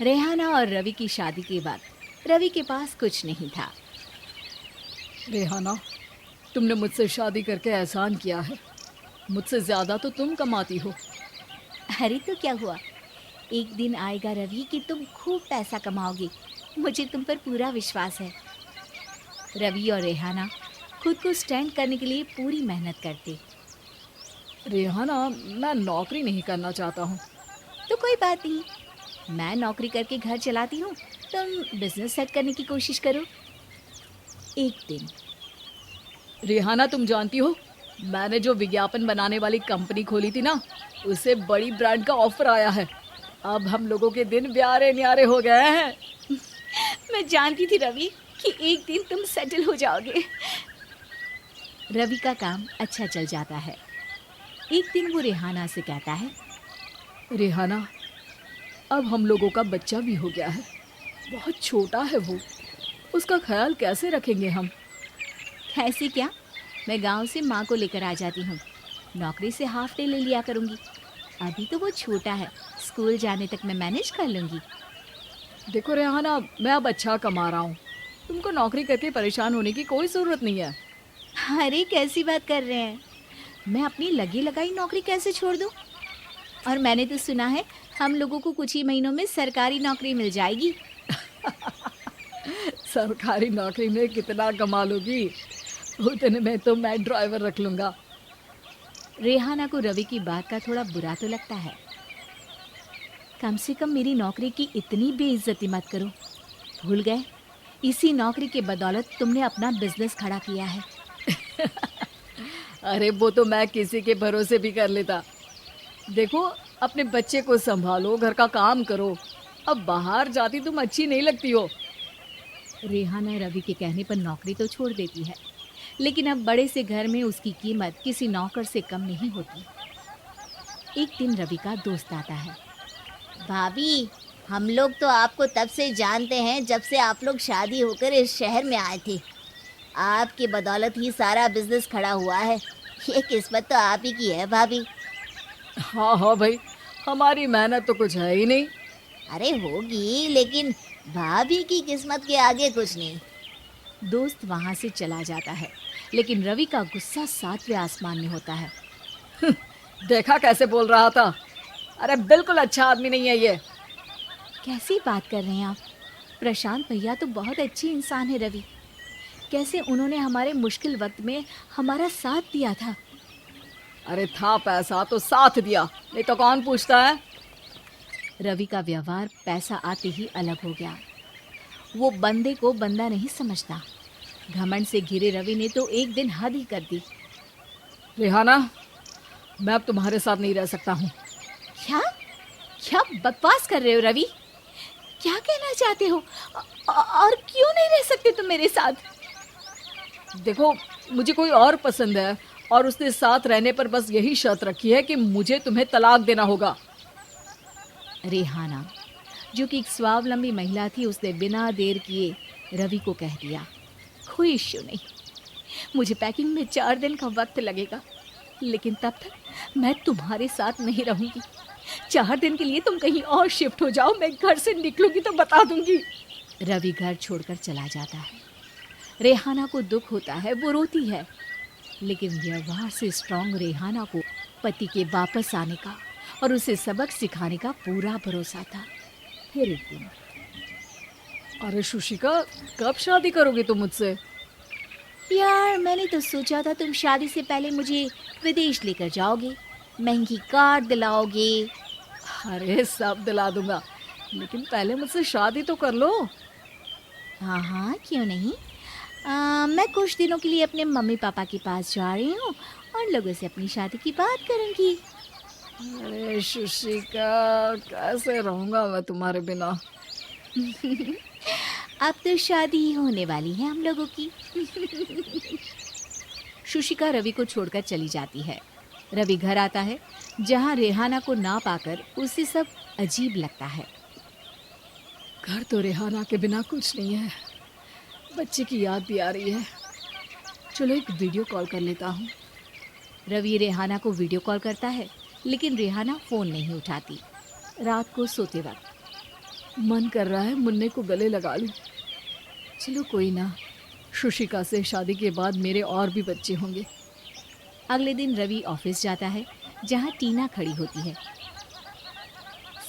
रेहाना और रवि की शादी के बाद रवि के पास कुछ नहीं था। रेहाना, तुमने मुझसे शादी करके एहसान किया है। मुझसे ज़्यादा तो तुम कमाती हो। अरे तो क्या हुआ, एक दिन आएगा रवि कि तुम खूब पैसा कमाओगे। मुझे तुम पर पूरा विश्वास है। रवि और रेहाना खुद को स्टैंड करने के लिए पूरी मेहनत करते। रेहाना, मैं नौकरी नहीं करना चाहता हूँ। तो कोई बात नहीं, मैं नौकरी करके घर चलाती हूँ, तुम बिजनेस सेट करने की कोशिश करो। एक दिन रेहाना, तुम जानती हो, मैंने जो विज्ञापन बनाने वाली कंपनी खोली थी ना, उसे बड़ी ब्रांड का ऑफर आया है। अब हम लोगों के दिन प्यारे न्यारे हो गए हैं। मैं जानती थी रवि कि एक दिन तुम सेटल हो जाओगे। रवि का काम अच्छा चल जाता है। एक दिन वो रेहाना से कहता है, रेहाना, अब हम लोगों का बच्चा भी हो गया है। बहुत छोटा है वो। उसका ख्याल कैसे रखेंगे हम? कैसे क्या, मैं गांव से माँ को लेकर आ जाती हूँ। नौकरी से हाफ डे ले लिया करूँगी। अभी तो वो छोटा है, स्कूल जाने तक मैं मैनेज कर लूँगी। देखो रेहाना, मैं अब अच्छा कमा रहा हूँ। तुमको नौकरी करके परेशान होने की कोई ज़रूरत नहीं है। अरे कैसी बात कर रहे हैं, मैं अपनी लगी लगाई नौकरी कैसे छोड़ दूँ। और मैंने तो सुना है हम लोगों को कुछ ही महीनों में सरकारी नौकरी मिल जाएगी। सरकारी नौकरी में कितना कमा लोगी? उतने में तो मैं ड्राइवर रख लूँगा। रेहाना को रवि की बात का थोड़ा बुरा तो लगता है। कम से कम मेरी नौकरी की इतनी बेइज्जती मत करो। भूल गए, इसी नौकरी के बदौलत तुमने अपना बिजनेस खड़ा किया है। अरे वो तो मैं किसी के भरोसे भी कर लेता। देखो, अपने बच्चे को संभालो, घर का काम करो। अब बाहर जाती तुम अच्छी नहीं लगती हो। रेहाना रवि के कहने पर नौकरी तो छोड़ देती है, लेकिन अब बड़े से घर में उसकी कीमत किसी नौकर से कम नहीं होती। एक दिन रवि का दोस्त आता है। भाभी, हम लोग तो आपको तब से जानते हैं जब से आप लोग शादी होकर इस शहर में आए थे। आपकी बदौलत ही सारा बिजनेस खड़ा हुआ है। ये किस्मत तो आप ही की है भाभी। हाँ हाँ भाई, हमारी मेहनत तो कुछ है ही नहीं। अरे होगी, लेकिन भाभी की किस्मत के आगे कुछ नहीं। दोस्त वहां से चला जाता है, लेकिन रवि का गुस्सा सातवें आसमान में होता है। देखा कैसे बोल रहा था? अरे बिल्कुल अच्छा आदमी नहीं है ये। कैसी बात कर रहे हैं आप? प्रशांत भैया तो बहुत अच्छे इंसान है रवि। कैसे उन्होंने हमारे मुश्किल वक्त में हमारा साथ दिया था। अरे था पैसा तो साथ दिया, नहीं तो कौन पूछता है? रवि का व्यवहार पैसा आते ही अलग हो गया। वो बंदे को बंदा नहीं समझता। घमंड से घिरे रवि ने तो एक दिन हद ही कर दी। रेहाना, मैं अब तुम्हारे साथ नहीं रह सकता हूँ। क्या क्या बकवास कर रहे हो रवि? क्या कहना चाहते हो? और क्यों नहीं रह सकते तुम मेरे साथ? देखो, मुझे कोई और पसंद है और उसने साथ रहने पर बस यही शर्त रखी है कि मुझे तुम्हें तलाक देना होगा। रेहाना, जो कि एक स्वावलंबी महिला थी, उसने बिना देर किए रवि को कह दिया, कोई इश्यू नहीं, मुझे पैकिंग में 4 दिन का वक्त लगेगा, लेकिन तब तक मैं तुम्हारे साथ नहीं रहूंगी। 4 दिन के लिए तुम कहीं और शिफ्ट हो जाओ, मैं घर से निकलूंगी तो बता दूंगी। रवि घर छोड़कर चला जाता है। रेहाना को दुख होता है, वो रोती है, लेकिन व्यवहार से स्ट्रांग रेहाना को पति के वापस आने का और उसे सबक सिखाने का पूरा भरोसा था। फिर एक दिन, अरे शुशिका, कब शादी करोगे तुम मुझसे? यार मैंने तो सोचा था तुम शादी से पहले मुझे विदेश लेकर जाओगे, महंगी कार दिलाओगे। अरे सब दिला दूंगा, लेकिन पहले मुझसे शादी तो कर लो। हाँ हाँ, क्यों नहीं। मैं कुछ दिनों के लिए अपने मम्मी पापा के पास जा रही हूँ और लोगों से अपनी शादी की बात करूँगी। अरे शुशिका, कैसे रहूंगा मैं तुम्हारे बिना? अब तो शादी ही होने वाली है हम लोगों की। शुशिका रवि को छोड़कर चली जाती है। रवि घर आता है, जहाँ रेहाना को ना पाकर उसे सब अजीब लगता है। घर तो रेहाना के बिना कुछ नहीं है। बच्चे की याद भी आ रही है। चलो एक वीडियो कॉल कर लेता हूँ। रवि रेहाना को वीडियो कॉल करता है, लेकिन रेहाना फ़ोन नहीं उठाती। रात को सोते वक्त, मन कर रहा है मुन्ने को गले लगा लूं। चलो कोई ना, शुशिका से शादी के बाद मेरे और भी बच्चे होंगे। अगले दिन रवि ऑफिस जाता है जहाँ टीना खड़ी होती है।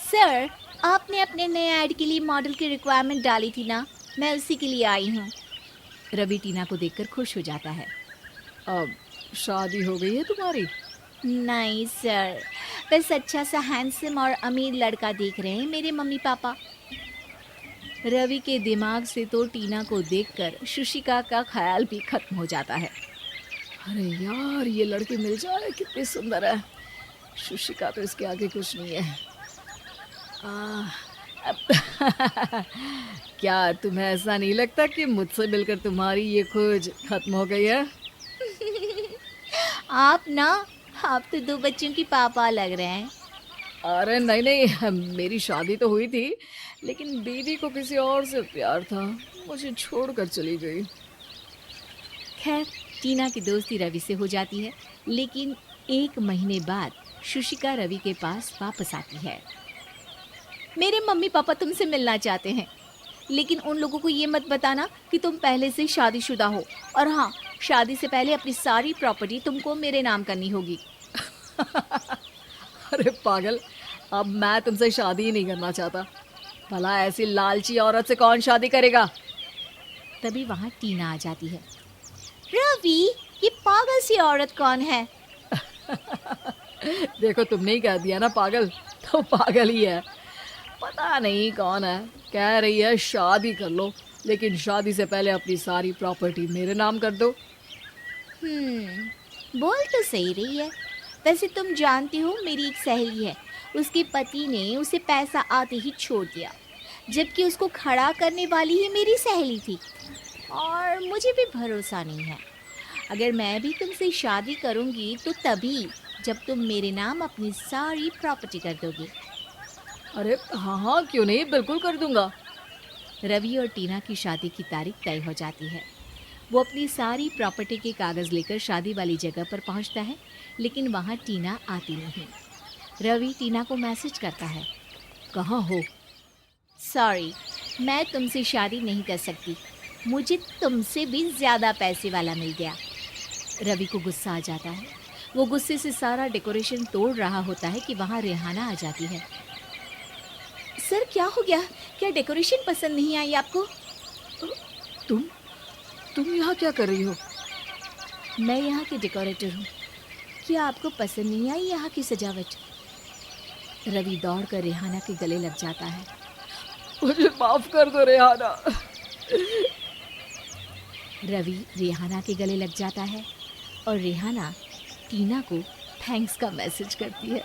सर, आपने अपने नए ऐड के लिए मॉडल की रिक्वायरमेंट डाली थी ना, मैं उसी के लिए आई हूँ। रवि टीना को देखकर खुश हो जाता है। अब शादी हो गई है तुम्हारी? नहीं सर, बस अच्छा सा हैंडसम और अमीर लड़का देख रहे हैं मेरे मम्मी पापा। रवि के दिमाग से तो टीना को देखकर शुशिका का ख्याल भी खत्म हो जाता है। अरे यार, ये लड़की मिल जाए कितनी सुंदर है। शुशिका तो इसके आगे कुछ नहीं है। क्या तुम्हें ऐसा नहीं लगता कि मुझसे मिलकर तुम्हारी ये खोज खत्म हो गई है? आप तो 2 बच्चों की पापा लग रहे हैं। अरे नहीं नहीं, मेरी शादी तो हुई थी, लेकिन बीवी को किसी और से प्यार था, मुझे छोड़कर चली गई। खैर, टीना की दोस्ती रवि से हो जाती है, लेकिन 1 महीने बाद शुशिका रवि के पास वापस आती है। मेरे मम्मी पापा तुमसे मिलना चाहते हैं, लेकिन उन लोगों को ये मत बताना कि तुम पहले से शादीशुदा हो। और हाँ, शादी से पहले अपनी सारी प्रॉपर्टी तुमको मेरे नाम करनी होगी। अरे पागल, अब मैं तुमसे शादी ही नहीं करना चाहता। भला ऐसी लालची औरत से कौन शादी करेगा? तभी वहाँ टीना आ जाती है। रवि, ये पागल सी औरत कौन है? देखो, तुमने ही कह दिया ना पागल, तो पागल ही है। पता नहीं कौन है, कह रही है शादी कर लो, लेकिन शादी से पहले अपनी सारी प्रॉपर्टी मेरे नाम कर दो। बोल तो सही रही है। वैसे तुम जानती हो, मेरी एक सहेली है, उसके पति ने उसे पैसा आते ही छोड़ दिया, जबकि उसको खड़ा करने वाली ही मेरी सहेली थी। और मुझे भी भरोसा नहीं है। अगर मैं भी तुमसे शादी करूंगी तो तभी जब तुम मेरे नाम अपनी सारी प्रॉपर्टी कर दोगे। अरे हाँ हाँ, क्यों नहीं, बिल्कुल कर दूंगा। रवि और टीना की शादी की तारीख तय हो जाती है। वो अपनी सारी प्रॉपर्टी के कागज़ लेकर शादी वाली जगह पर पहुंचता है, लेकिन वहां टीना आती नहीं। रवि टीना को मैसेज करता है। कहाँ हो? सॉरी, मैं तुमसे शादी नहीं कर सकती, मुझे तुमसे भी ज़्यादा पैसे वाला मिल गया। रवि को गुस्सा आ जाता है। वो गुस्से से सारा डेकोरेशन तोड़ रहा होता है कि वहाँ रेहाना आ जाती है। सर, क्या हो गया? क्या डेकोरेशन पसंद नहीं आई आपको? तुम यहाँ क्या कर रही हो? मैं यहाँ की डेकोरेटर हूँ। क्या आपको पसंद नहीं आई यहाँ की सजावट? रवि दौड़कर रेहाना के गले लग जाता है। मुझे माफ कर दो रेहाना। रवि रेहाना के गले लग जाता है और रेहाना टीना को थैंक्स का मैसेज करती है।